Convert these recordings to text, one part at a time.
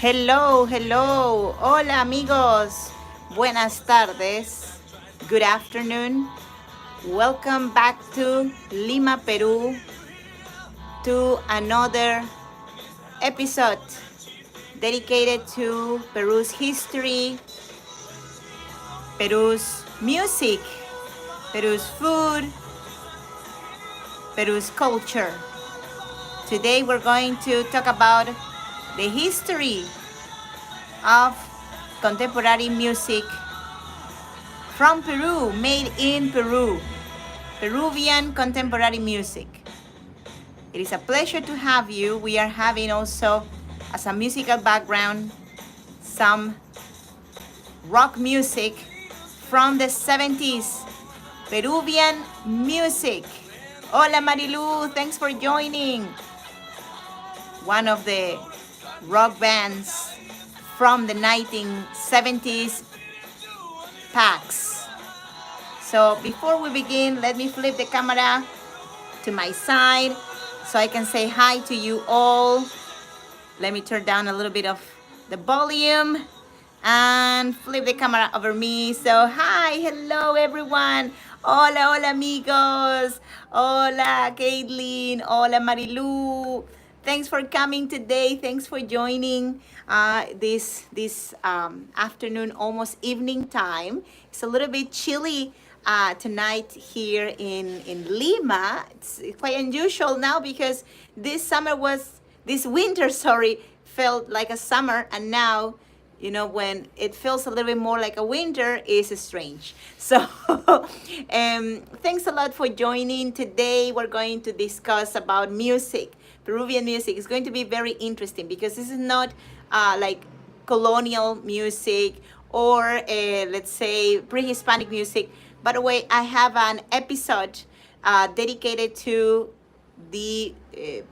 Hello, hello. Hola amigos. Buenas tardes. Good afternoon. Welcome back to Lima, Peru to another episode dedicated to Peru's history, Peru's music, Peru's food, Peru's culture. Today we're going to talk about the history of contemporary music from Peru, made in Peru, Peruvian contemporary music. It is a pleasure to have you. We are having also, as a musical background, some rock music from the 70s, Peruvian music. Hola Marilu, thanks for joining. One of the rock bands from the 1970s packs. So before we begin, let me flip the camera to my side so I can say hi to you all. Let me turn down a little bit of the volume and flip the camera over me. So hi, hello everyone. Hola, hola amigos. Hola Caitlin. Hola Marilu. Thanks for coming today. Thanks for joining this afternoon, almost evening time. It's a little bit chilly tonight here in Lima. It's quite unusual now because this winter, felt like a summer, and now, when it feels a little bit more like a winter, is strange. So thanks a lot for joining. Today we're going to discuss about music, Peruvian music. Is going to be very interesting because this is not like colonial music or let's say pre-Hispanic music. By the way, I have an episode dedicated to the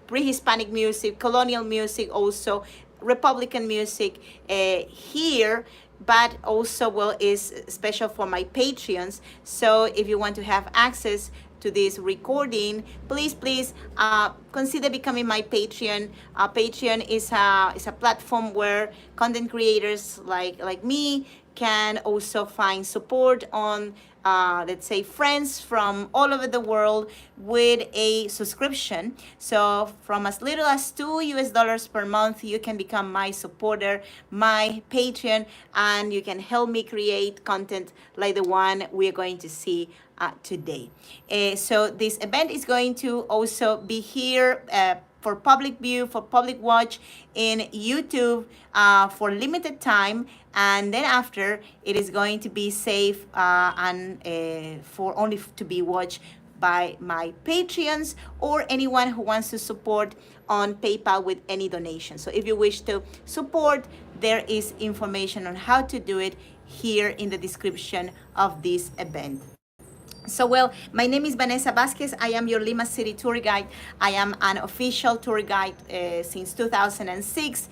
pre-Hispanic music, colonial music, also Republican music here, but also is special for my Patreons. So if you want to have access to this recording, please consider becoming my Patreon. Patreon is a platform where content creators like me can also find support on let's say friends from all over the world with a subscription. So from as little as $2 per month, you can become my supporter, my Patreon, and you can help me create content like the one we're going to see today. So this event is going to also be here for public view, for public watch in YouTube for limited time, and then after it is going to be safe and for only to be watched by my Patreons or anyone who wants to support on PayPal with any donation. So if you wish to support, there is information on how to do it here in the description of this event. So, well, my name is Vanessa Vasquez. I am your Lima City tour guide. I am an official tour guide since 2006.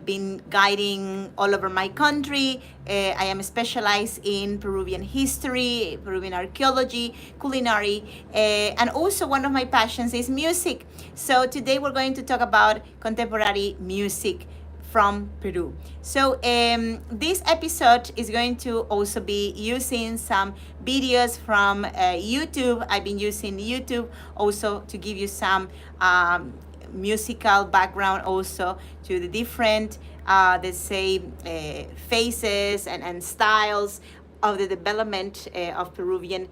Been guiding all over my country. I am specialized in Peruvian history, Peruvian archaeology, culinary, and also one of my passions is music. So today we're going to talk about contemporary music from Peru. So this episode is going to also be using some videos from YouTube. I've been using YouTube also to give you some musical background also to the different, let's say, phases and styles of the development of Peruvian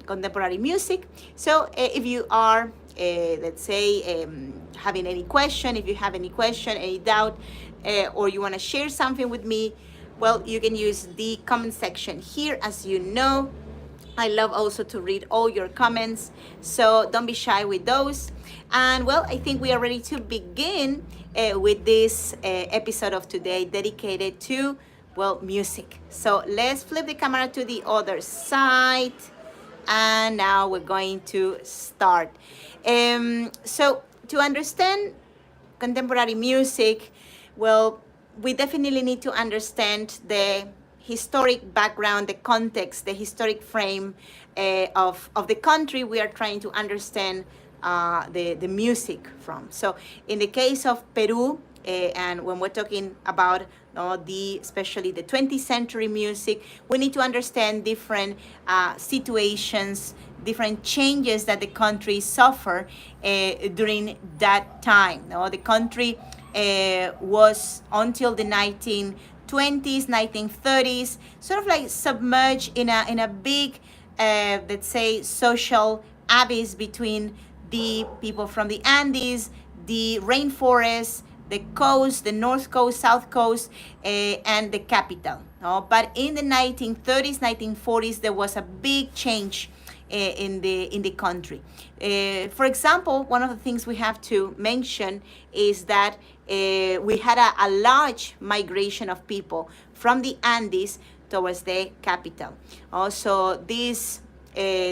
contemporary music. So if you are let's say having any question, if you have any question, any doubt, or you want to share something with me, well, you can use the comment section here. As you know, I love also to read all your comments, so don't be shy with those. And well, I think we are ready to begin with this episode of today dedicated to, well, music. So let's flip the camera to the other side, and now we're going to start. So to understand contemporary music, well, we definitely need to understand the historic background, the context, the historic frame of the country we are trying to understand the music from. So in the case of Peru, And when we're talking about especially the 20th century music, we need to understand different situations, different changes that the country suffered during that time. The country was until the 1920s, 1930s, sort of like submerged in a big, let's say, social abyss between the people from the Andes, the rainforest, the coast, the north coast, south coast, and the capital. But in the 1930s, 1940s, there was a big change in the country. For example, one of the things we have to mention is that we had a large migration of people from the Andes towards the capital. Also, this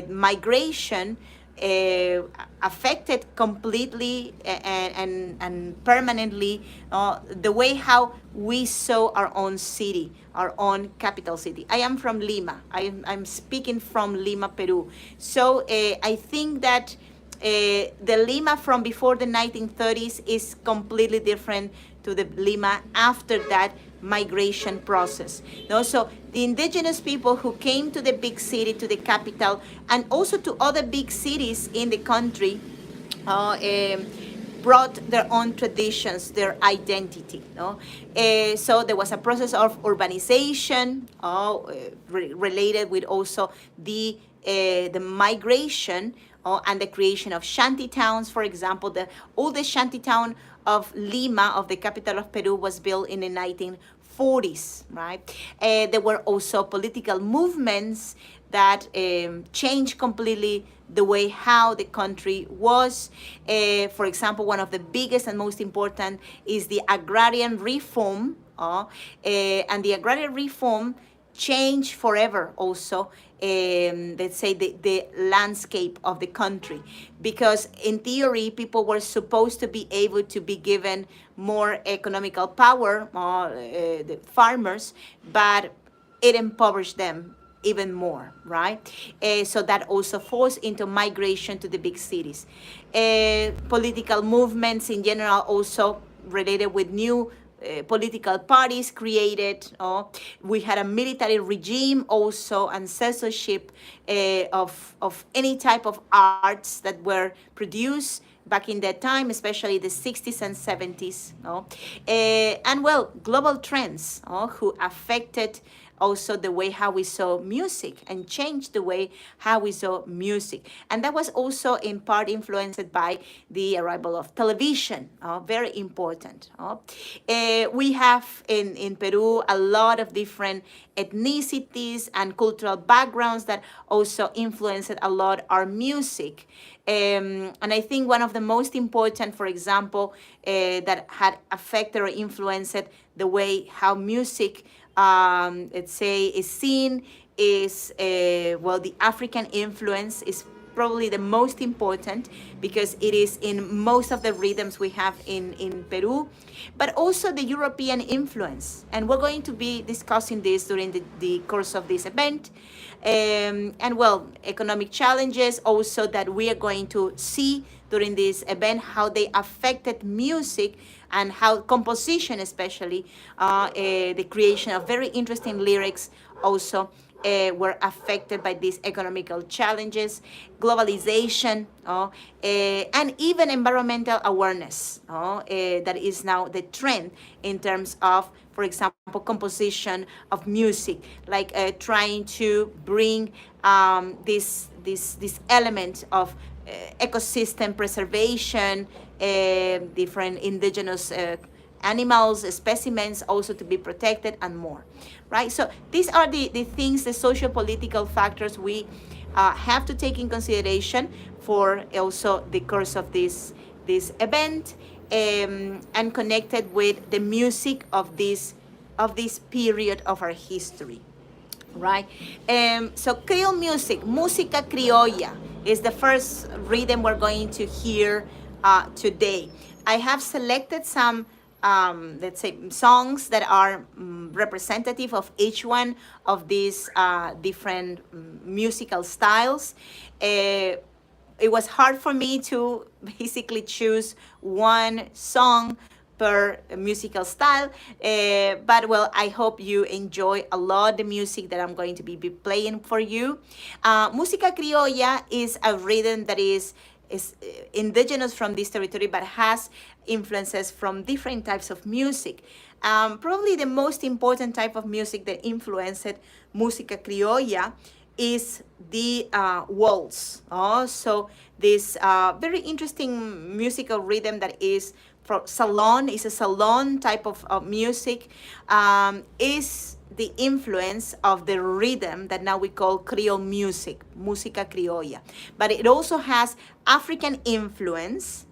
migration affected completely and permanently the way how we saw our own city, our own capital city. I am from Lima. I'm speaking from Lima, Peru. So I think that the Lima from before the 1930s is completely different to the Lima after that migration process. So the indigenous people who came to the big city, to the capital, and also to other big cities in the country, brought their own traditions, their identity. So there was a process of urbanization related with also the migration and the creation of shanty towns. For example, the oldest shanty town of Lima, of the capital of Peru, was built in the 1940s, right? There were also political movements that changed completely the way how the country was. For example, one of the biggest and most important is the agrarian reform, and the agrarian reform changed forever also, let's say, the landscape of the country, because in theory people were supposed to be able to be given more economical power, the farmers, but it impoverished them even more, right? So that also forced into migration to the big cities. Political movements in general also related with new political parties created. We had a military regime also, and censorship of any type of arts that were produced back in that time, especially the 60s and 70s. And well, global trends who affected also the way how we saw music and changed the way how we saw music. And that was also in part influenced by the arrival of television, very important. We have in Peru a lot of different ethnicities and cultural backgrounds that also influenced a lot our music. And I think one of the most important, for example, that had affected or influenced the way how music, let's say, is seen is, well, the African influence is probably the most important, because it is in most of the rhythms we have in Peru, but also the European influence. And we're going to be discussing this during the course of this event. And well, economic challenges also that we are going to see during this event, how they affected music and how composition, especially the creation of very interesting lyrics also were affected by these economical challenges, globalization, and even environmental awareness that is now the trend in terms of, for example, composition of music, like trying to bring this element of ecosystem preservation, different indigenous animals, specimens also to be protected, and more, right? So these are the things, the socio-political factors we have to take in consideration for also the course of this event, and connected with the music of this period of our history. Right? So Creole music, música criolla, is the first rhythm we're going to hear today. I have selected some, let's say, songs that are representative of each one of these different musical styles. It was hard for me to basically choose one song per musical style. But well, I hope you enjoy a lot the music that I'm going to be playing for you. Música criolla is a rhythm that is indigenous from this territory, but has influences from different types of music. Probably the most important type of music that influenced música criolla is the waltz. So this very interesting musical rhythm that is from salon, is a salon type of music, is the influence of the rhythm that now we call Creole music, música criolla. But it also has African influence,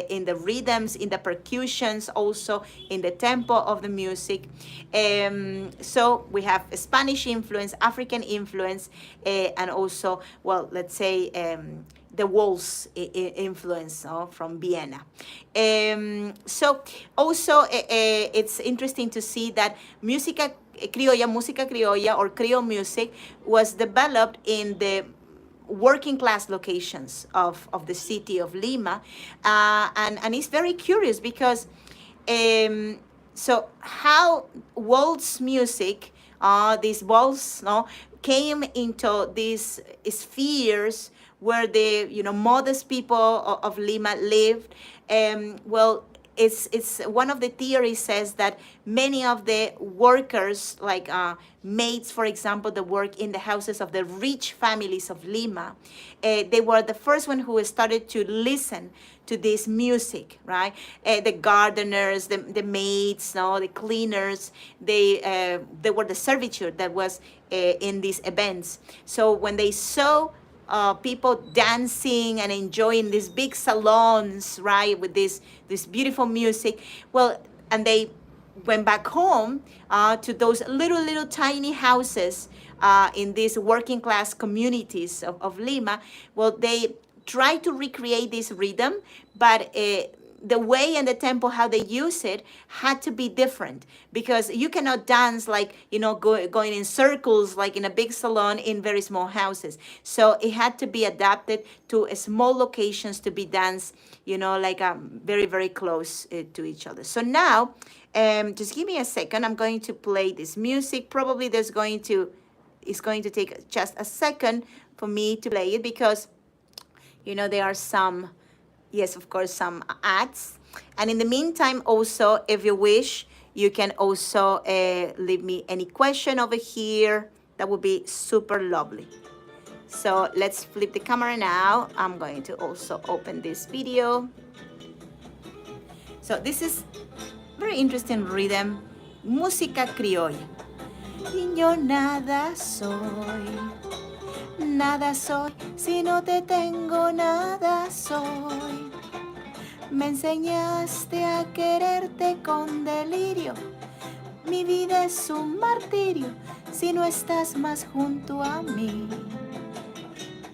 in the rhythms, in the percussions, also in the tempo of the music. So we have Spanish influence, African influence, and also, well, let's say, the waltz influence from Vienna. So also it's interesting to see that música criolla or Creole music was developed in the working class locations of the city of Lima. And it's very curious because so how waltz music, this waltz, no, came into these spheres where the modest people of Lima lived. Well, it's one of the theories says that many of the workers, like maids, for example, that work in the houses of the rich families of Lima, they were the first one who started to listen to this music, right? The gardeners, the maids, no, the cleaners, they were the servitude that was in these events. So when they saw people dancing and enjoying these big salons, right, with this beautiful music, well, and they went back home to those little tiny houses in these working class communities of Lima. Well, they try to recreate this rhythm, but the way and the tempo how they use it had to be different, because you cannot dance like going in circles like in a big salon in very small houses. So it had to be adapted to small locations to be danced, like very close to each other. So now, just give me a second. I'm going to play this music. Probably it's going to take just a second for me to play it, because there are some, yes, of course, some ads. And in the meantime, also, if you wish, you can also leave me any question over here. That would be super lovely. So let's flip the camera now. I'm going to also open this video. So this is very interesting rhythm, música criolla. Y yo nada soy. Nada soy, si no te tengo, nada soy. Me enseñaste a quererte con delirio. Mi vida es un martirio si no estás más junto a mí.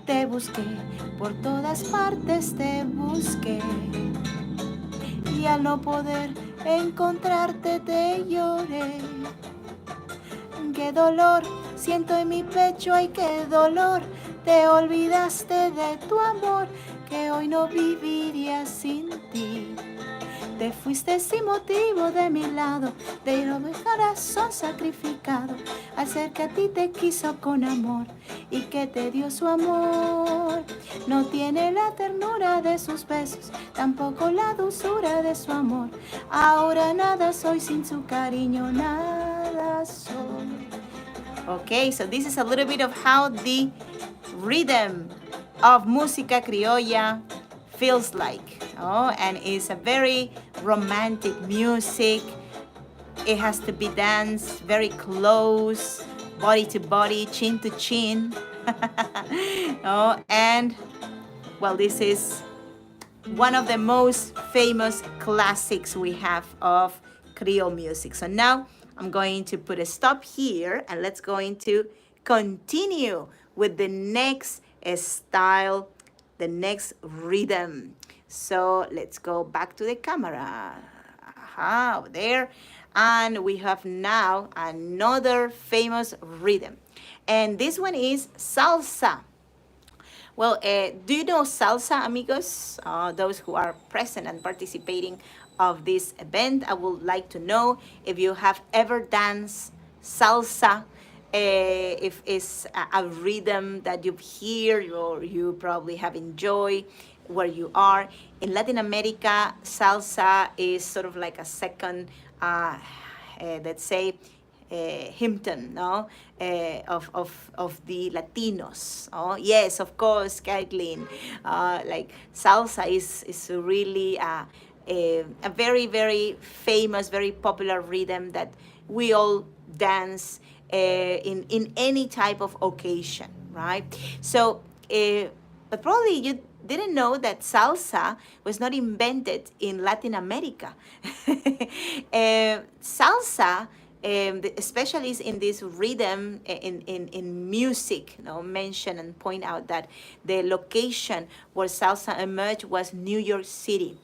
Te busqué, por todas partes te busqué. Y al no poder encontrarte te lloré. Qué dolor siento en mi pecho, ay, qué dolor. Te olvidaste de tu amor, que hoy no viviría sin ti. Te fuiste sin motivo de mi lado, de mi corazón sacrificado, al ser que a ti te quiso con amor y que te dio su amor. No tiene la ternura de sus besos, tampoco la dulzura de su amor. Ahora nada soy sin su cariño, nada soy. Okay, so this is a little bit of how the rhythm of música criolla feels like. And it's a very romantic music. It has to be danced very close, body to body, chin to chin. And well, this is one of the most famous classics we have of Creole music. So now I'm going to put a stop here, and let's going to continue with the next style, the next rhythm. So let's go back to the camera. Over there. And we have now another famous rhythm. And this one is salsa. Well, do you know salsa, amigos? Those who are present and participating of this event. I would like to know if you have ever danced salsa, if it's a rhythm that you hear or you probably have enjoyed where you are. In Latin America, salsa is sort of like a second, let's say, Himpton, no, of the Latinos. Oh, yes, of course, Kathleen. Like salsa is really a very, very famous, very popular rhythm that we all dance in any type of occasion, right? So, but probably you didn't know that salsa was not invented in Latin America. Salsa, the specialists in this rhythm in music, mention and point out that the location where salsa emerged was New York City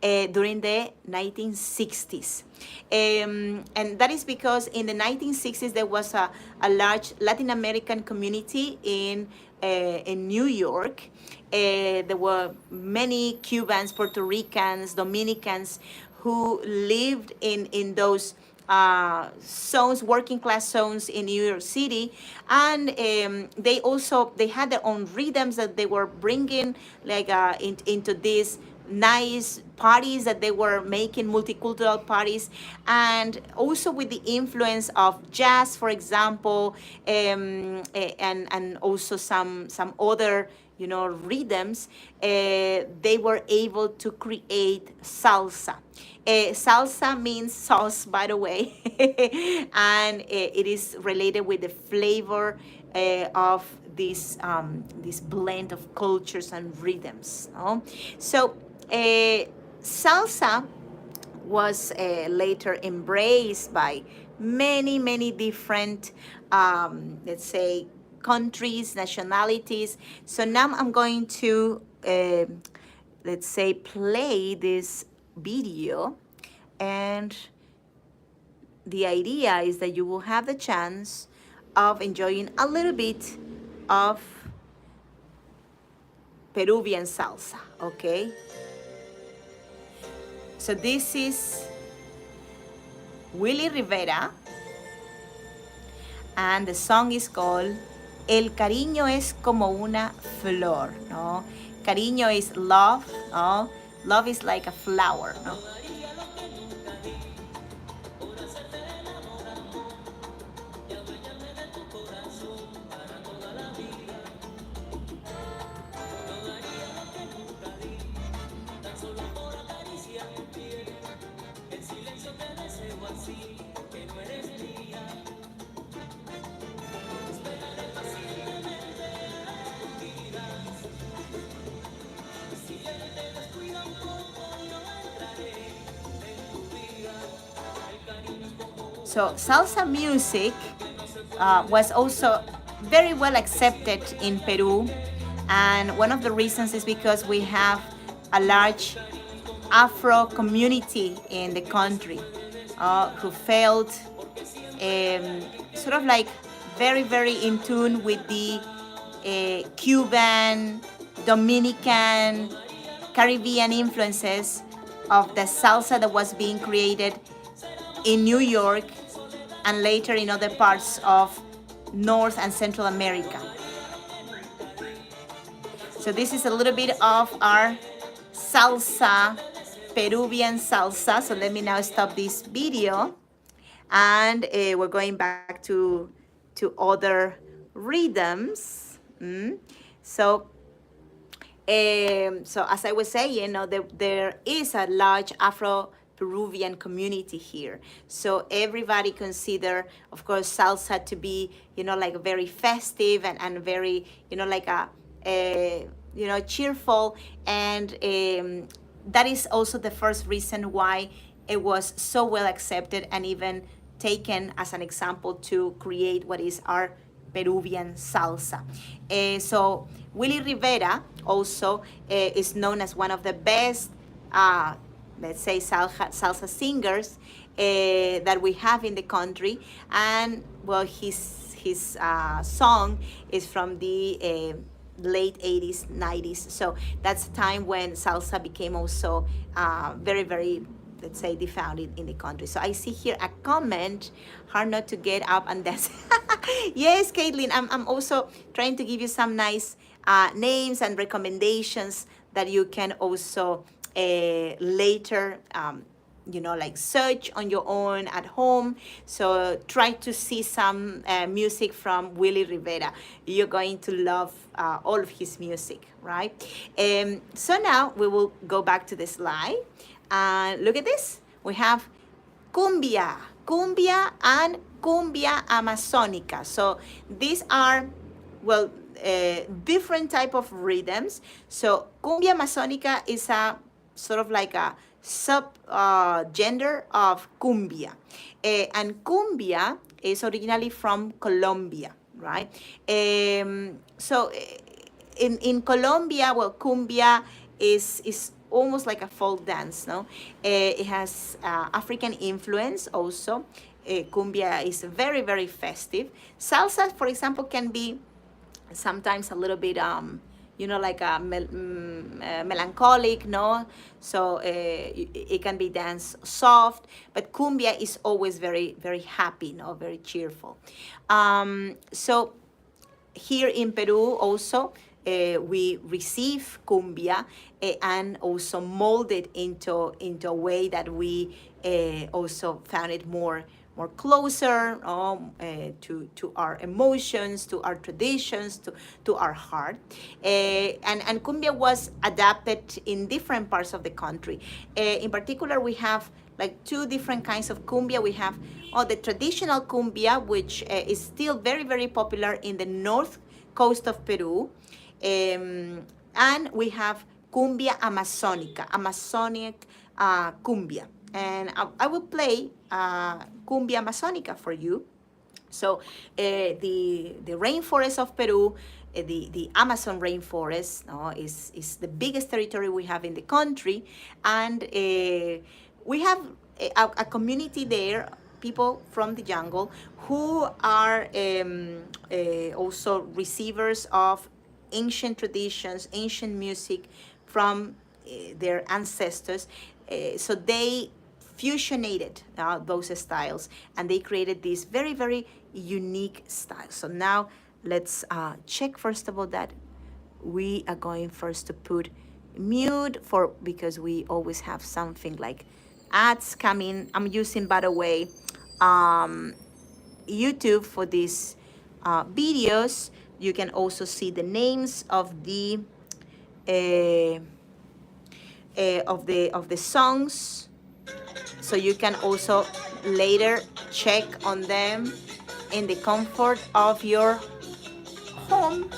during the 1960s. And that is because in the 1960s there was a large Latin American community in New York. There were many Cubans, Puerto Ricans, Dominicans who lived in those zones, working class zones in New York City, and they had their own rhythms that they were bringing like into these nice parties that they were making, multicultural parties, and also with the influence of jazz, for example, and also some other rhythms. They were able to create salsa. Salsa means sauce, by the way, and it is related with the flavor of this blend of cultures and rhythms. So salsa was later embraced by many different, let's say, countries, nationalities. So now I'm going to, let's say, play this video, and the idea is that you will have the chance of enjoying a little bit of Peruvian salsa, okay? So this is Willy Rivera, and the song is called El cariño es como una flor, no? Cariño is love, no? Love is like a flower, no? So salsa music was also very well accepted in Peru, and one of the reasons is because we have a large Afro community in the country who felt sort of like very in tune with the Cuban, Dominican, Caribbean influences of the salsa that was being created in New York and later in other parts of North and Central America. So this is a little bit of our salsa, Peruvian salsa. So let me now stop this video, and we're going back to other rhythms. So as I was saying, there is a large Afro-Peruvian community here. So everybody consider, of course, salsa to be, like very festive and very, like a cheerful. And that is also the first reason why it was so well accepted and even taken as an example to create what is our Peruvian salsa. So Willy Rivera also is known as one of the best, let's say, salsa singers that we have in the country. And well, his song is from the late 80s, 90s. So that's a time when salsa became also very let's say, they found it in the country. So I see here a comment, hard not to get up and dance. Yes, Caitlin, I'm also trying to give you some nice names and recommendations that you can also later like search on your own at home. So try to see some music from Willie Rivera. You're going to love all of his music, right? So now we will go back to the slide and look at this. We have cumbia, cumbia and cumbia amazonica. So these are, well, different type of rhythms. So cumbia amazonica is a sort of like a sub gender of cumbia. And cumbia is originally from Colombia, right? So in Colombia, well, cumbia is almost like a folk dance, no? It has African influence also. Cumbia is very, very festive. Salsa, for example, can be sometimes a little bit like a melancholic, no? So it can be danced soft, but cumbia is always very, very happy, no? Very cheerful. So here in Peru also, we receive cumbia and also mold it into a way that we also found it more closer to our emotions, to our traditions, to our heart. And cumbia was adapted in different parts of the country. In particular, we have like two different kinds of cumbia. We have the traditional cumbia, which is still very, very popular in the north coast of Peru. And we have cumbia amazonica, Amazonic cumbia. And I will play cumbia amazonica for you. So the rainforest of Peru, the Amazon rainforest, is the biggest territory we have in the country. And we have a community there, people from the jungle, who are also receivers of ancient traditions, ancient music from their ancestors. So they fusionated those styles, and they created this very, very unique style. So now let's check first of all that we are going first to put mute because we always have something like ads coming. I'm using, by the way, YouTube for these videos. You can also see the names of the songs, so you can also later check on them in the comfort of your home.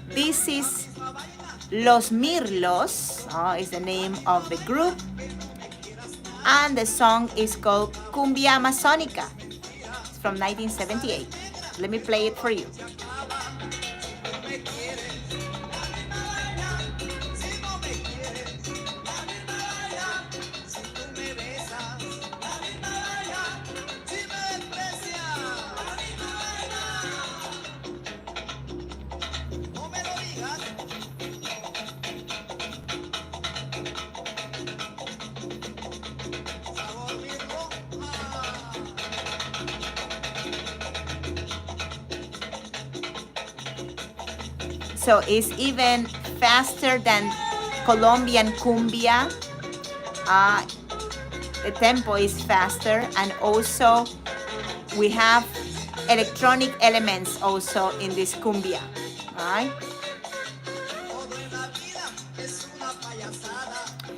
This is Los Mirlos, is the name of the group, and the song is called Cumbia Amazonica. It's from 1978. Let me play it for you. So it's even faster than Colombian cumbia. The tempo is faster, and also we have electronic elements also in this cumbia, right?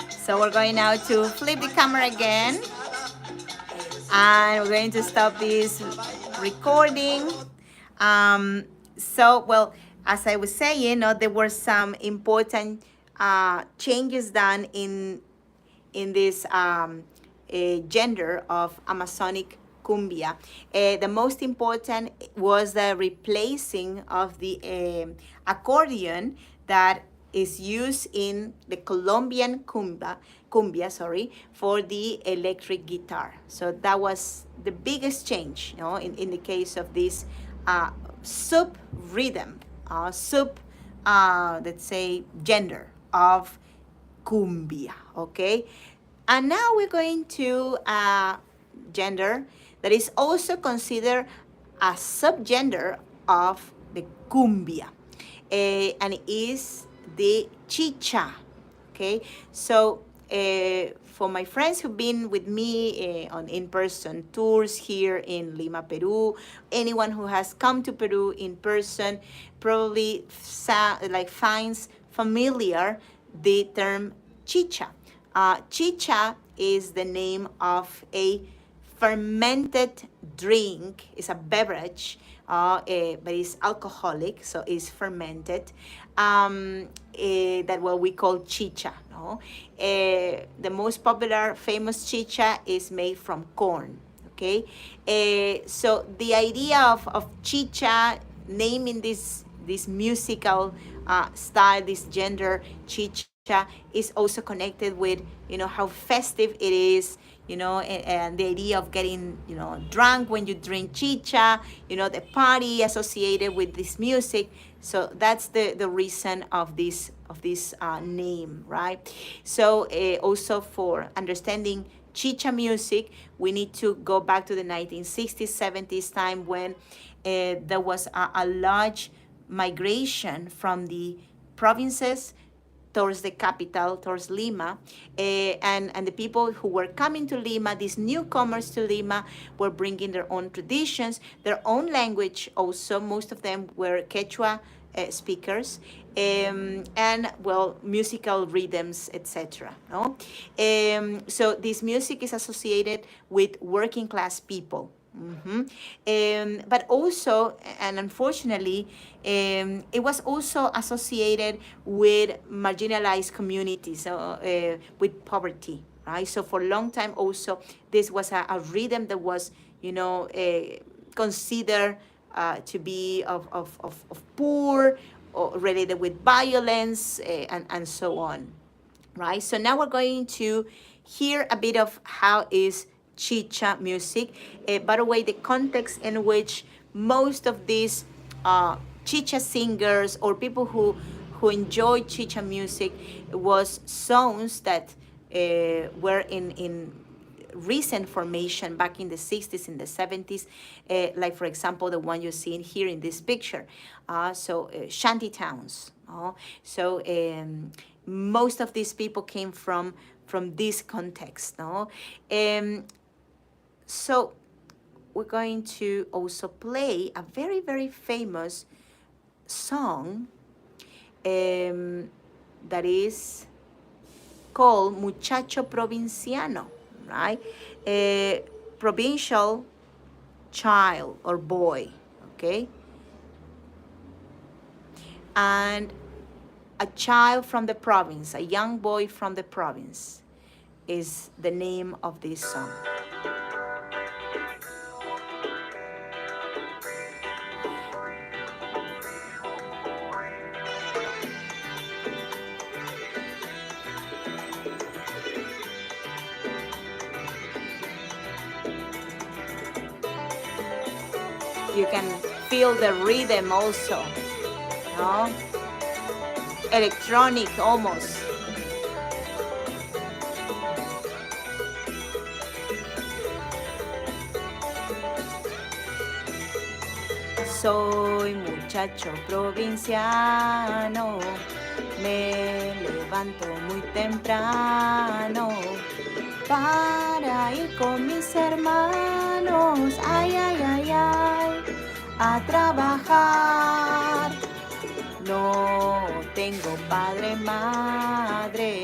So we're going now to flip the camera again, and we're going to stop this recording. As I was saying, there were some important changes done in this gender of Amazonic cumbia. The most important was the replacing of the accordion that is used in the Colombian cumbia, for the electric guitar. So that was the biggest change, in the case of this sub rhythm, let's say, gender of cumbia, okay? And now we're going to gender that is also considered a subgender of the cumbia, and it is the chicha. Okay, so for my friends who've been with me on in-person tours here in Lima, Peru, anyone who has come to Peru in person probably finds familiar the term chicha. Chicha is the name of a fermented drink. It's a beverage, but it's alcoholic, so it's fermented. That what we call chicha. No, the most popular, famous chicha is made from corn. Okay, so the idea of chicha, naming this musical style, this gender chicha, is also connected with how festive it is, and the idea of getting drunk when you drink chicha, the party associated with this music. So that's the reason of this name, right? So also for understanding chicha music, we need to go back to the 1960s, 70s time when there was a large migration from the provinces towards the capital, towards Lima, and the people who were coming to Lima, these newcomers to Lima, were bringing their own traditions, their own language also. Most of them were Quechua speakers, and musical rhythms, etc. No, so this music is associated with working class people. But also, and unfortunately, it was also associated with marginalized communities, with poverty, right? So for a long time also, this was a rhythm that was, considered to be of poor, or related with violence, and so on, right? So now we're going to hear a bit of how is chicha music. By the way, the context in which most of these chicha singers or people who enjoy chicha music was songs that were in recent formation back in the 60s, in the 70s, like for example the one you're seeing here in this picture. Shanty towns. So most of these people came from this context. So we're going to also play a very, very famous song that is called Muchacho Provinciano, right? Provincial child or boy, okay? And a child from the province, a young boy from the province is the name of this song. You can feel the rhythm also, no? Electronic almost. Soy muchacho provinciano, me levanto muy temprano para ir con mis hermanos, ay, ay, ay, ay, a trabajar. No tengo padre, madre,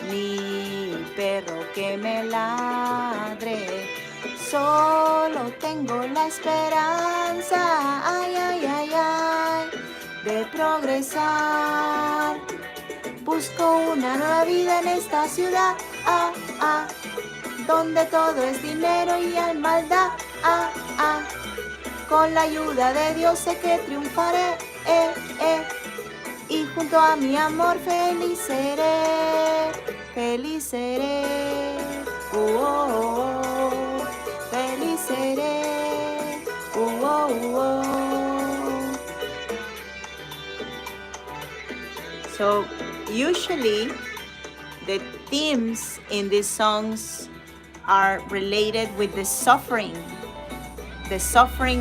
ni perro que me ladre. Solo tengo la esperanza, ay, ay, ay, ay, de progresar. Busco una nueva vida en esta ciudad, donde todo es dinero y hay maldad, Con la ayuda de Dios sé que triunfaré, y junto a mi amor feliz seré, feliz seré, feliz seré, So usually The themes in these songs are related with the suffering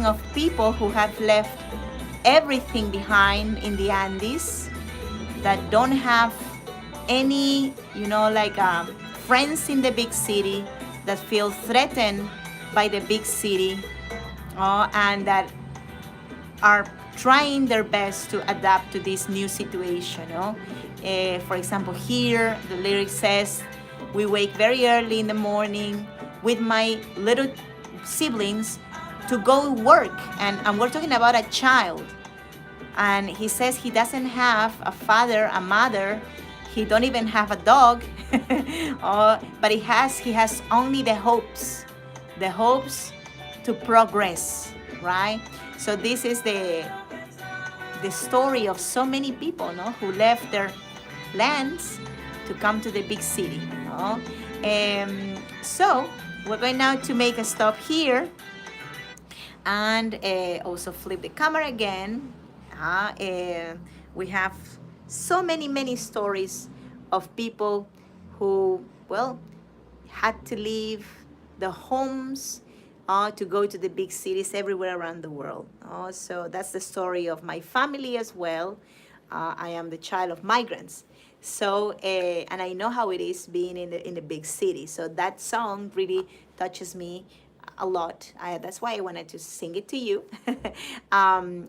of people who have left everything behind in the Andes, that don't have any, friends in the big city, that feel threatened by the big city, and that are trying their best to adapt to this new situation. For example, here the lyric says, we wake very early in the morning with my little siblings to go work. And we're talking about a child. And he says he doesn't have a father, a mother. He don't even have a dog. But he has only the hopes to progress, right? So this is the story of so many people, no, who left their lands to come to the big city. No? So we're going now to make a stop here and also flip the camera again. We have so many stories of people who, well, had to leave the homes to go to the big cities everywhere around the world. So that's the story of my family as well. I am the child of migrants. So, and I know how it is being in the big city. So that song really touches me a lot. That's why I wanted to sing it to you.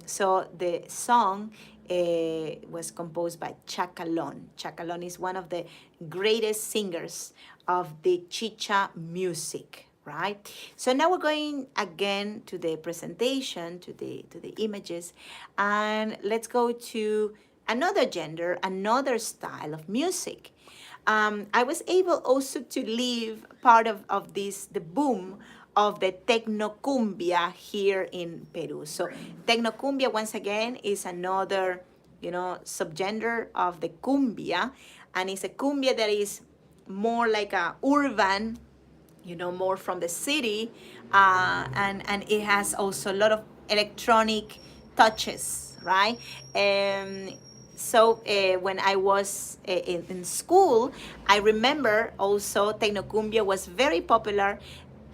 So the song was composed by Chacalón. Chacalón is one of the greatest singers of the Chicha music, right? So now we're going again to the presentation, to the images, and let's go to another gender, another style of music. I was able also to leave part of this, the boom of the tecnocumbia here in Peru. So tecnocumbia, once again, is another, subgender of the cumbia, and it's a cumbia that is more like a urban, more from the city, and it has also a lot of electronic touches, right? So when I was in school, I remember also tecnocumbia was very popular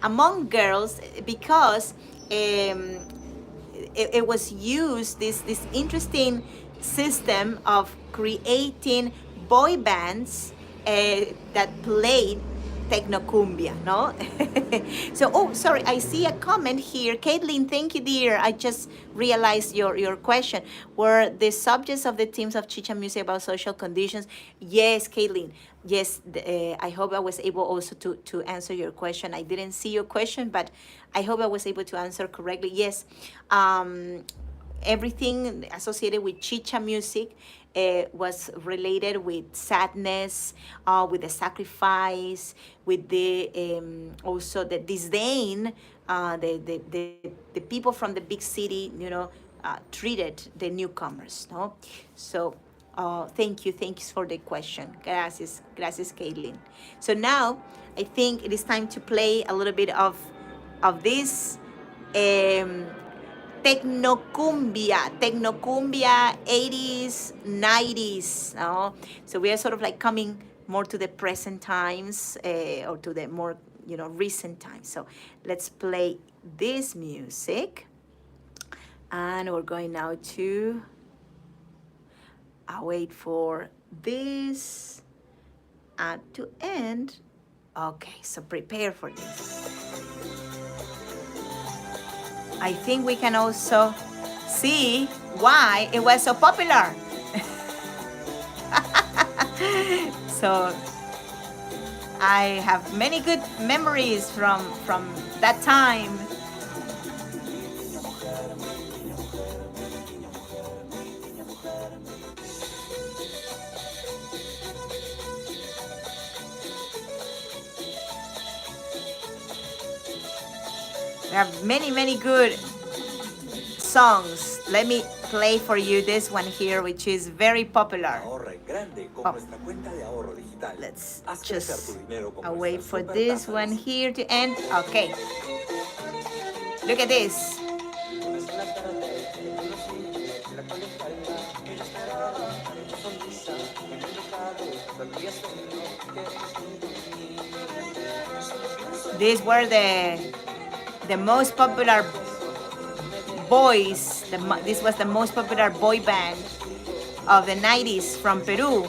among girls because it was used, this interesting system of creating boy bands that played tecnocumbia, no? So, oh, sorry, I see a comment here. Caitlin, thank you, dear. I just realized your question. Were the subjects of the themes of Chicha music about social conditions? Yes, Caitlin. Yes, I hope I was able also to answer your question. I didn't see your question, but I hope I was able to answer correctly. Yes, everything associated with Chicha music was related with sadness, with the sacrifice, with the also the disdain. The people from the big city, treated the newcomers. No, so thank you for the question. Gracias, Caitlin. So now I think it is time to play a little bit of this. Tecnocumbia 80s, 90s. So we are sort of like coming more to the present times or to the more recent times. So let's play this music, and we're going now to wait for this to end. Okay, so prepare for this. I think we can also see why it was so popular. So I have many good memories from that time. We have many good songs. Let me play for you this one here, which is very popular. Let's just wait for this one here to end. Okay. Look at this. These were the most popular boys. This was the most popular boy band of the 90s from Peru.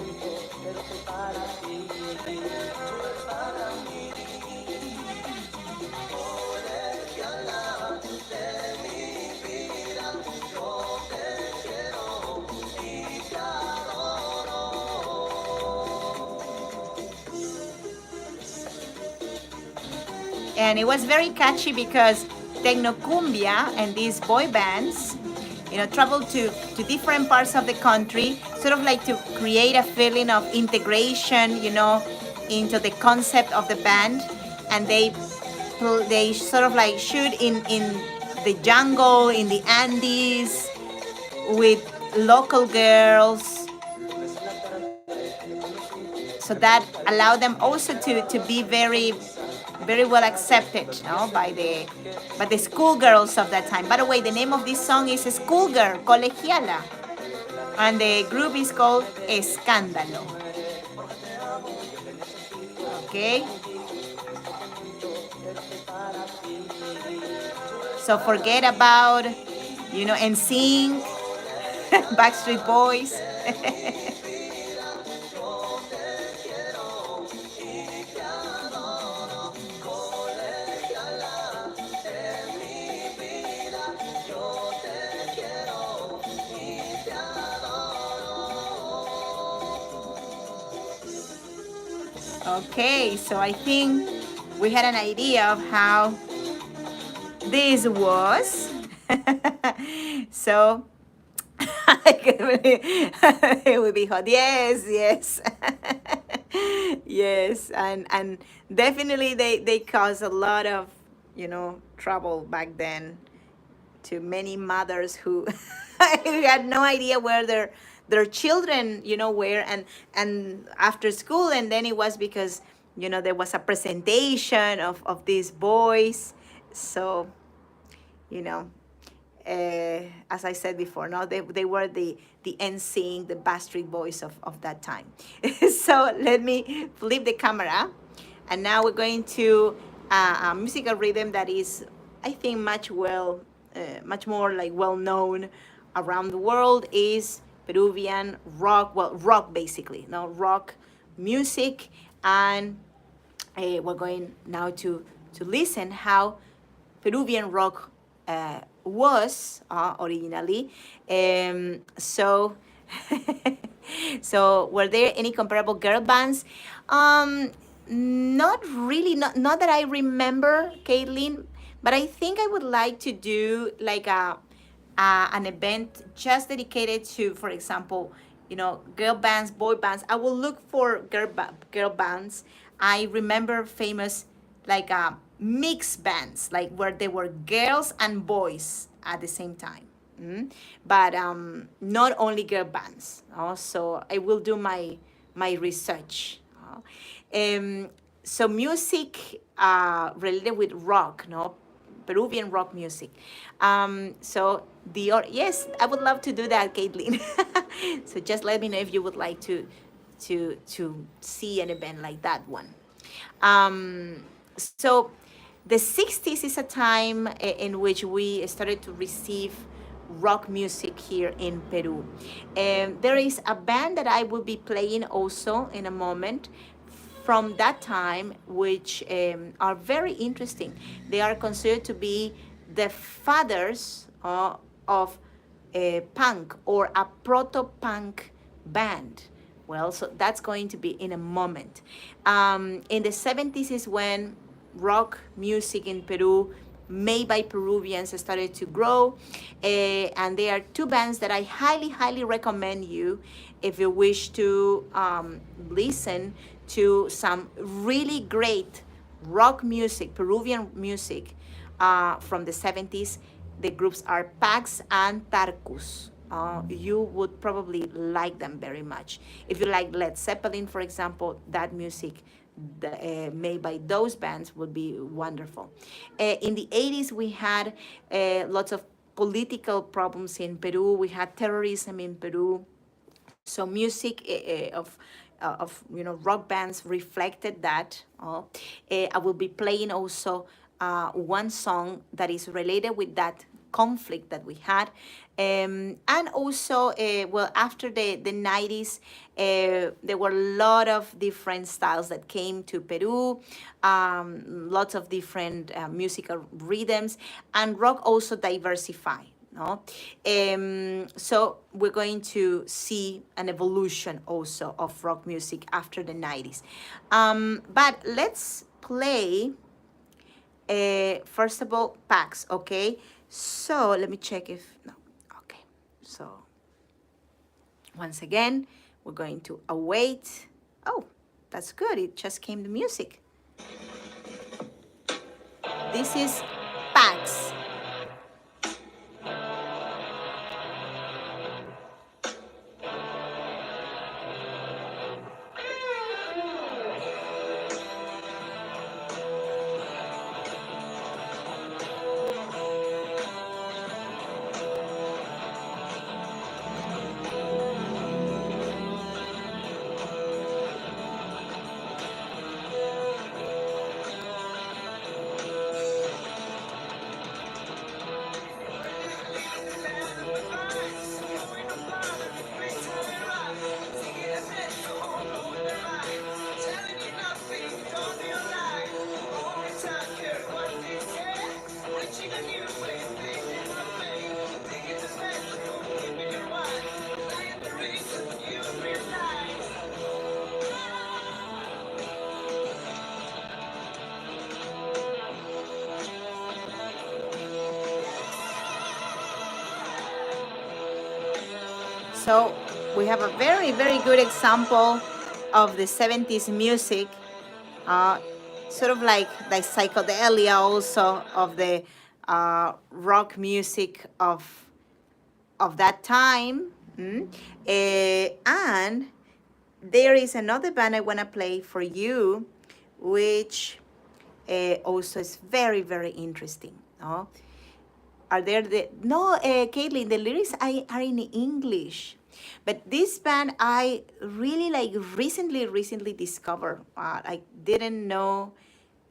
And it was very catchy because Tecnocumbia and these boy bands, traveled to different parts of the country, sort of like to create a feeling of integration, into the concept of the band. And they sort of like shoot in the jungle, in the Andes, with local girls. So that allowed them also to be very well accepted, by the schoolgirls of that time. By the way, the name of this song is Schoolgirl, Colegiala, and the group is called Escándalo. Okay. So forget about, NSYNC, Backstreet Boys. Okay, so I think we had an idea of how this was. So it would be hot. Yes, yes. Yes, and definitely they caused a lot of, trouble back then to many mothers who had no idea where their children, were, and after school. And then it was because, there was a presentation of these boys. So, as I said before, no, they were the NSYNC, the Backstreet Boys of that time. So let me flip the camera, and now we're going to a musical rhythm that is, I think, much more like well known around the world, is Peruvian rock. Well, rock basically, no, rock music, and we're going now to listen how Peruvian rock was originally. So, so were there any comparable girl bands? Not really, not that I remember, Caitlin. But I think I would like to do like an event just dedicated to, for example, girl bands, boy bands. I will look for girl bands. I remember famous like mixed bands, like where there were girls and boys at the same time. But not only girl bands. So I will do my research. So music related with rock, no, Peruvian rock music. So yes, I would love to do that, Caitlin. So just let me know if you would like to see an event like that one. So the 60s is a time in which we started to receive rock music here in Peru. There is a band that I will be playing also in a moment from that time, which are very interesting. They are considered to be the fathers of punk, or a proto-punk band. Well, so that's going to be in a moment. In the 70s is when rock music in Peru, made by Peruvians, started to grow. And there are two bands that I highly recommend you if you wish to listen to some really great rock music, Peruvian music from the 70s. The groups are Pax and Tarkus. You would probably like them very much. If you like Led Zeppelin, for example, that music made by those bands would be wonderful. In the 80s, we had lots of political problems in Peru. We had terrorism in Peru. So music of rock bands reflected that. I will be playing also one song that is related with that conflict that we had, and also well, after the 90s, there were a lot of different styles that came to Peru, lots of different musical rhythms, and rock also diversified. No? So we're going to see an evolution also of rock music after the 90s. But let's play, first of all, Pax, okay? So let me check if, no, okay. So once again, we're going to await. Oh, that's good. It just came the music. This is Pax. So we have a very, very good example of the 70s music, uh, sort of like the psychedelia also of the rock music of that time. And there is another band I want to play for you, which also is very, very interesting. No? Are there no, Caitlin, the lyrics are in English, but this band I really like recently discovered. I didn't know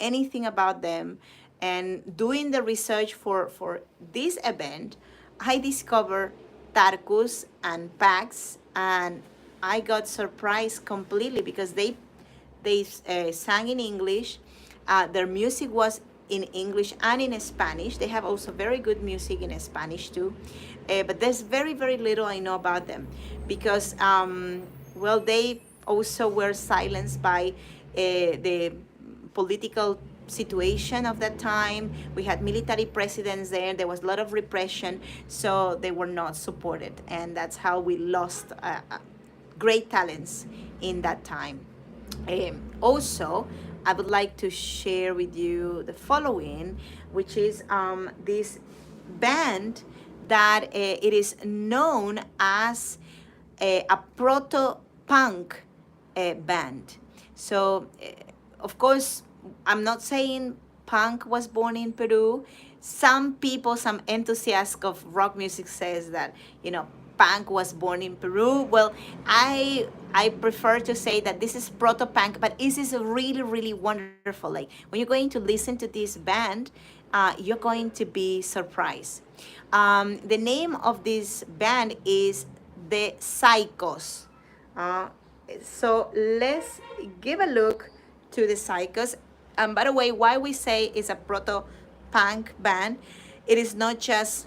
anything about them, and doing the research for this event, I discovered Tarkus and Pax, and I got surprised completely because they sang in English. Their music was in English and in Spanish. They have also very good music in Spanish too. But there's very, very little I know about them because, well, they also were silenced by the political situation of that time. We had military presidents there. There was a lot of repression, so they were not supported. And that's how we lost great talents in that time. Also, I would like to share with you the following, which is this band that it is known as a proto-punk band. So, of course, I'm not saying punk was born in Peru. Some people, some enthusiasts of rock music says that, punk was born in Peru. Well, I prefer to say that this is proto-punk, but this is really, really wonderful. Like when you're going to listen to this band, you're going to be surprised. The name of this band is the Psychos. So let's give a look to the Psychos. And by the way, why we say it's a proto-punk band, it is not just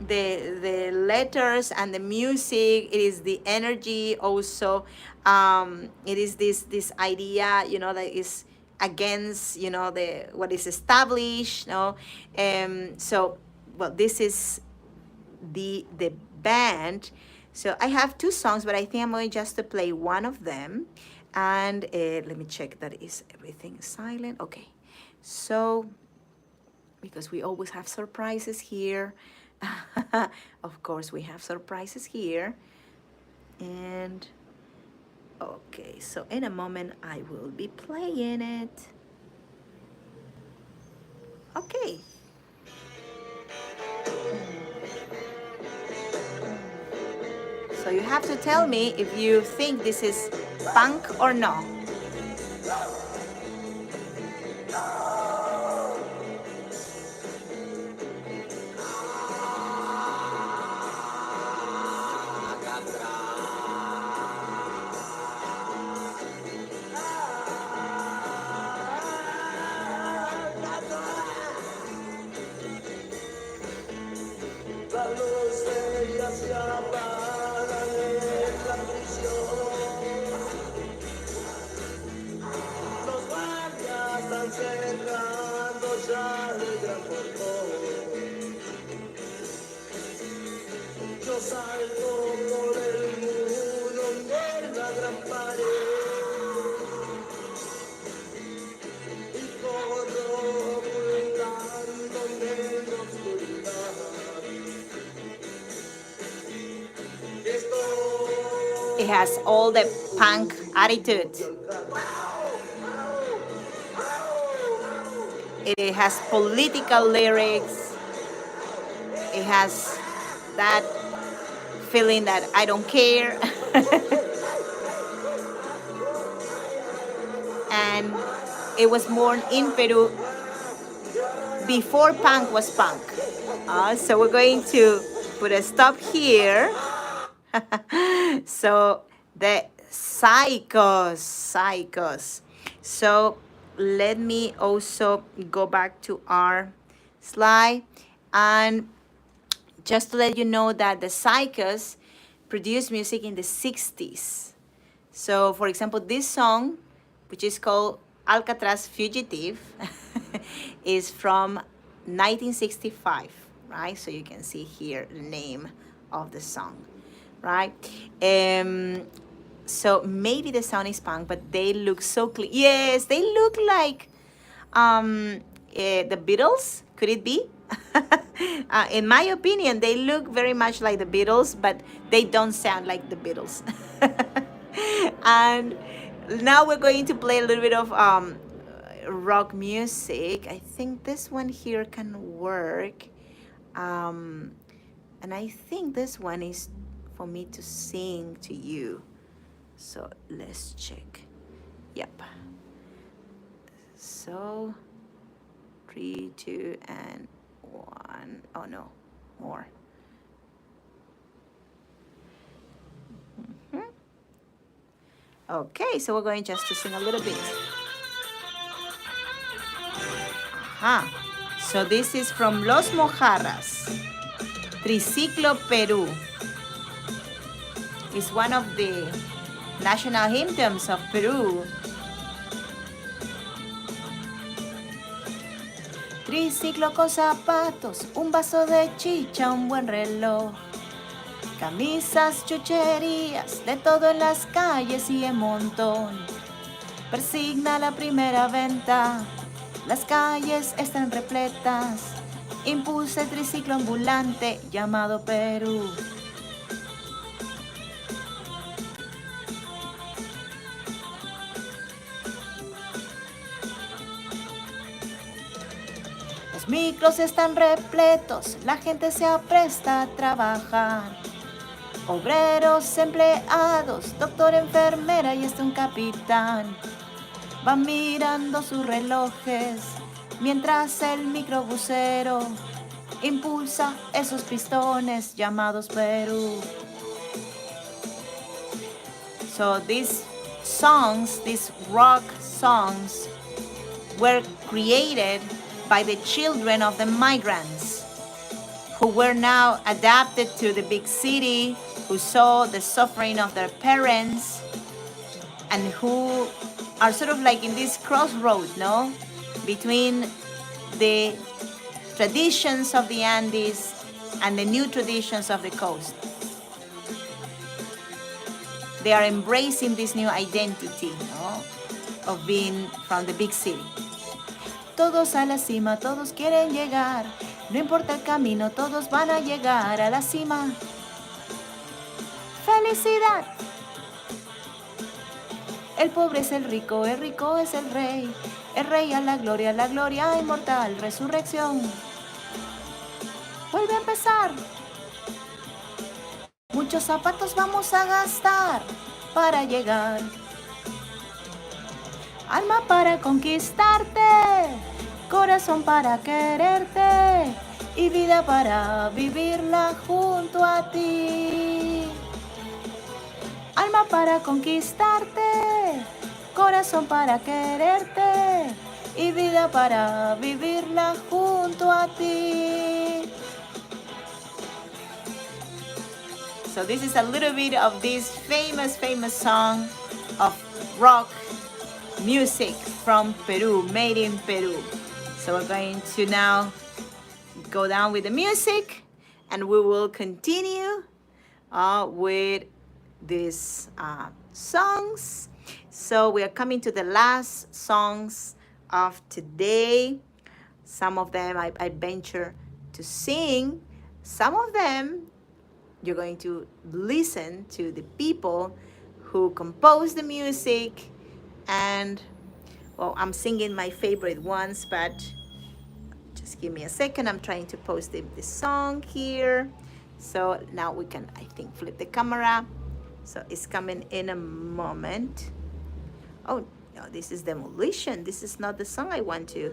the letters and the music, it is the energy also. It is this idea, that is against, the what is established. So, well, this is the band. So I have two songs, but I think I'm going just to play one of them. And let me check that is everything silent. Okay, so because we always have surprises here. Of course, we have surprises here. And okay, so in a moment I will be playing it. Okay. you have to tell me if you think this is punk or no. It has all the punk attitude. It has political lyrics. It has that feeling that I don't care. And it was born in Peru before punk was punk. So we're going to put a stop here. So the psychos. So let me also go back to our slide, and just to let you know that the psychos produced music in the 60s. So for example, this song, which is called Alcatraz Fugitive, is from 1965, right? So you can see here the name of the song, right? So maybe the sound is punk, but they look so clean. Yes, they look like the Beatles. Could it be? In my opinion, they look very much like the Beatles, but they don't sound like the Beatles. And now we're going to play a little bit of rock music. I think this one here can work. And I think this one is for me to sing to you. So let's check. Yep. So 3, 2, and 1. Oh no, more. Okay, so we're going just to sing a little bit. So this is from Los Mojarras, Triciclo Peru. It's one of the national hymns of Peru. Triciclo con zapatos, un vaso de chicha, un buen reloj. Camisas, chucherías, de todo en las calles y en montón. Persigna la primera venta, las calles están repletas. Impulsa el triciclo ambulante llamado Perú. Los micros están repletos, la gente se apresta a trabajar. Obreros, empleados, doctor, enfermera y hasta un capitán van mirando sus relojes mientras el microbusero impulsa esos pistones llamados Perú. So these songs, these rock songs, were created by the children of the migrants who were now adapted to the big city, who saw the suffering of their parents, and who are sort of like in this crossroad, no? Between the traditions of the Andes and the new traditions of the coast. They are embracing this new identity, no? Of being from the big city. Todos a la cima, todos quieren llegar. No importa el camino, todos van a llegar a la cima. ¡Felicidad! El pobre es el rico es el rey a la gloria inmortal, resurrección. Vuelve a empezar. Muchos zapatos vamos a gastar para llegar. Alma para conquistarte, corazón para quererte y vida para vivirla junto a ti. Alma para conquistarte, corazón para quererte y vida para vivirla junto a ti. So this is a little bit of this famous song of rock music from Peru, made in Peru. So we're going to now go down with the music and we will continue with these songs. So we are coming to the last songs of today. Some of them I venture to sing. Some of them you're going to listen to the people who composed the music. And well, I'm singing my favorite ones, but just give me a second. I'm trying to post the song here. So now we can, I think, flip the camera. So it's coming in a moment. Oh, no, this is Demolition. This is not the song I want to.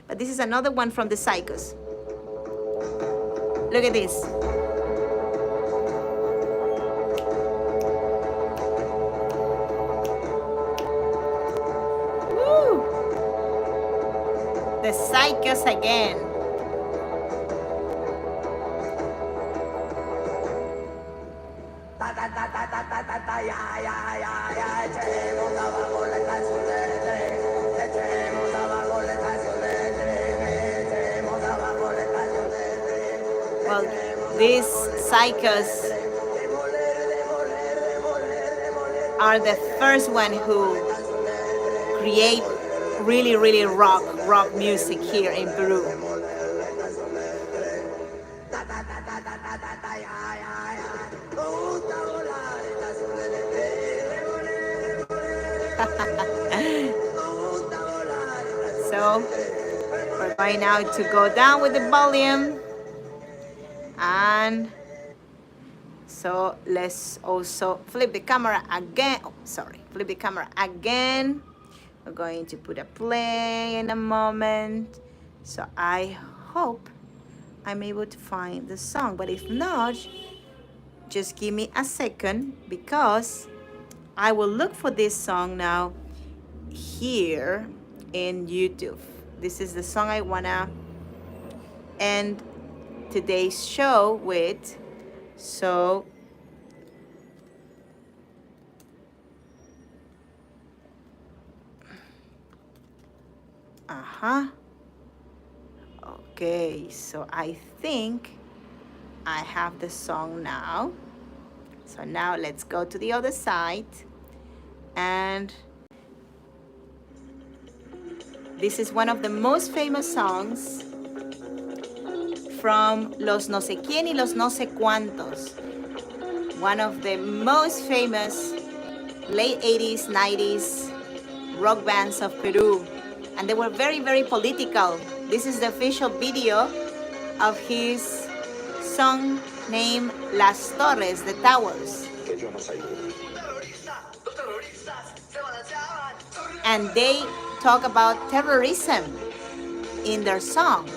But this is another one from the Psychos. Look at this. Woo! The Psychos again. Well, these Psychos are the first one who create really rock music here in Peru. So we're going now to go down with the volume, and so let's also flip the camera again. Oh, sorry, flip the camera again. We're going to put a play in a moment. So I hope I'm able to find the song, but if not, just give me a second because I will look for this song now here in YouTube. This is the song I wanna end today's show with. So okay, so I think I have the song now. So now let's go to the other side, and this is one of the most famous songs from Los No Sé Quién y Los No Sé Cuántos, one of the most famous late 80s, 90s rock bands of Peru. And they were very political. This is the official video of his song named Las Torres, the Towers. And they talk about terrorism in their song.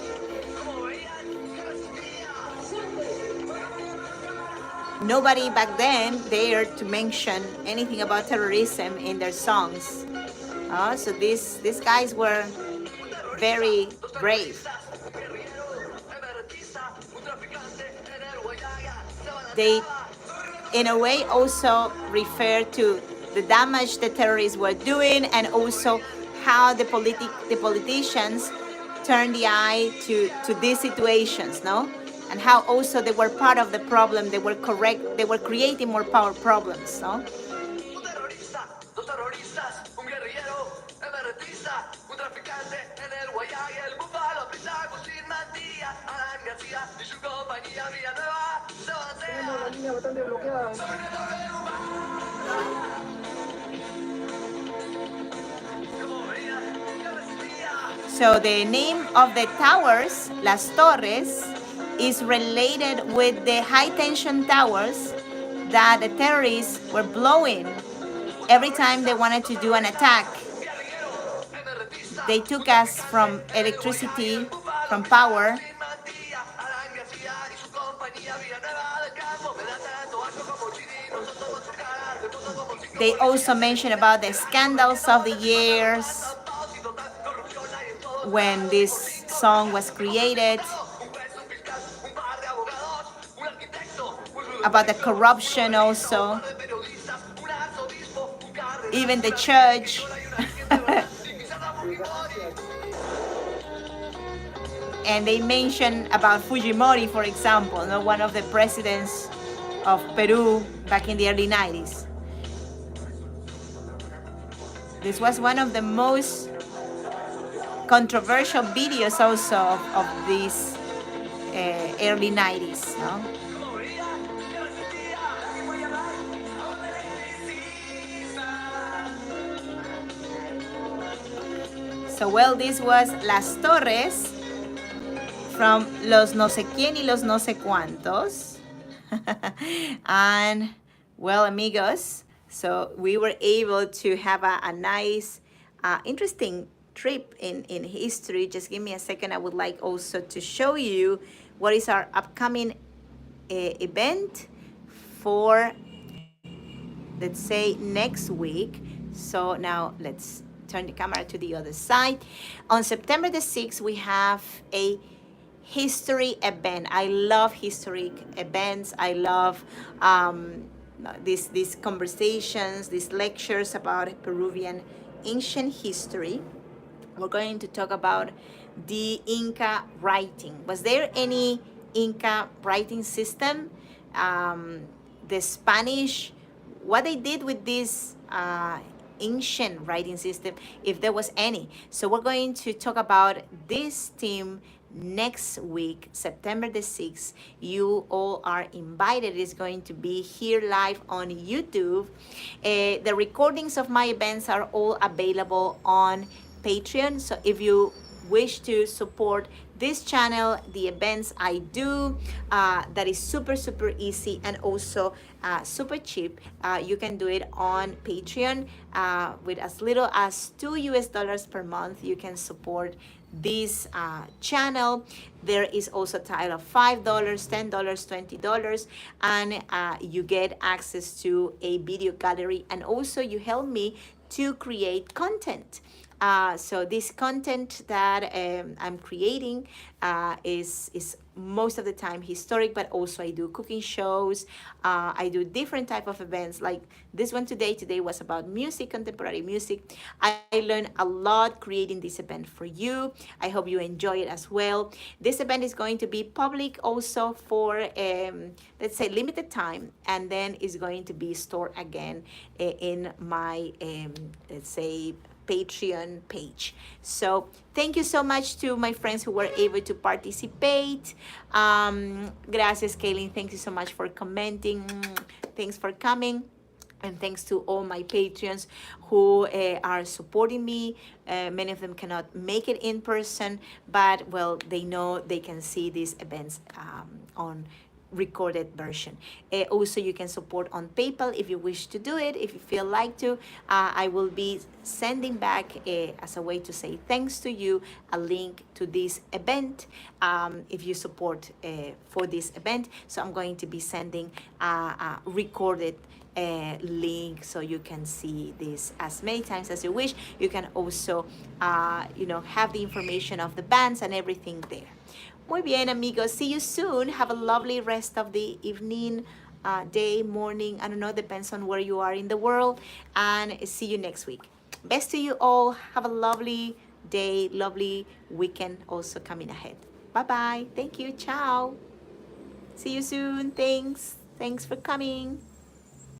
Nobody back then dared to mention anything about terrorism in their songs. So these guys were very brave. They, in a way, also refer to the damage the terrorists were doing, and also how the politicians turned the eye to these situations, no? And how also they were part of the problem. They were creating more power problems, no? So the name of the towers, Las Torres, is related with the high tension towers that the terrorists were blowing every time they wanted to do an attack. They took us from electricity, from power. They also mention about the scandals of the years when this song was created, about the corruption also, even the church. And they mention about Fujimori, for example, one of the presidents of Peru back in the early 90s. This was one of the most controversial videos also of these early 90s. No? So, well, this was Las Torres from Los No Sé Quién y Los No Sé Cuántos. And, well, amigos, so we were able to have a nice, interesting trip in history. Just give me a second. I would like also to show you what is our upcoming event for, let's say, next week. So now let's turn the camera to the other side. On September the 6th, we have a history event. I love historic events. I love these conversations, these lectures about Peruvian ancient history. We're going to talk about the Inca writing. Was there any Inca writing system? The Spanish, what they did with this ancient writing system, if there was any. So we're going to talk about this theme next week, September the 6th. You all are invited. It's going to be here live on YouTube. The recordings of my events are all available on Patreon. So if you wish to support this channel, the events I do, that is super easy and also super cheap. You can do it on Patreon with as little as $2 per month. You can support this channel. There is also a title of $5, $10, $20, and you get access to a video gallery, and also you help me to create content. So this content that I'm creating is most of the time historic, but also I do cooking shows. I do different type of events like this one today. Today was about music, contemporary music. I learned a lot creating this event for you. I hope you enjoy it as well. This event is going to be public also for, let's say, limited time, and then is going to be stored again in my, let's say, Patreon page. So thank you so much to my friends who were able to participate. Gracias, Kaylin. Thank you so much for commenting. Thanks for coming. And thanks to all my Patreons who are supporting me. Many of them cannot make it in person, but, well, they know they can see these events on recorded version. Also, you can support on PayPal if you wish to do it, if you feel like to. I will be sending back, as a way to say thanks to you, a link to this event if you support for this event. So I'm going to be sending a recorded link so you can see this as many times as you wish. You can also have the information of the bands and everything there. Muy bien, amigos. See you soon. Have a lovely rest of the evening, day, morning. I don't know, depends on where you are in the world. And see you next week. Best to you all. Have a lovely day, lovely weekend also coming ahead. Bye-bye. Thank you. Ciao. See you soon. Thanks. Thanks for coming.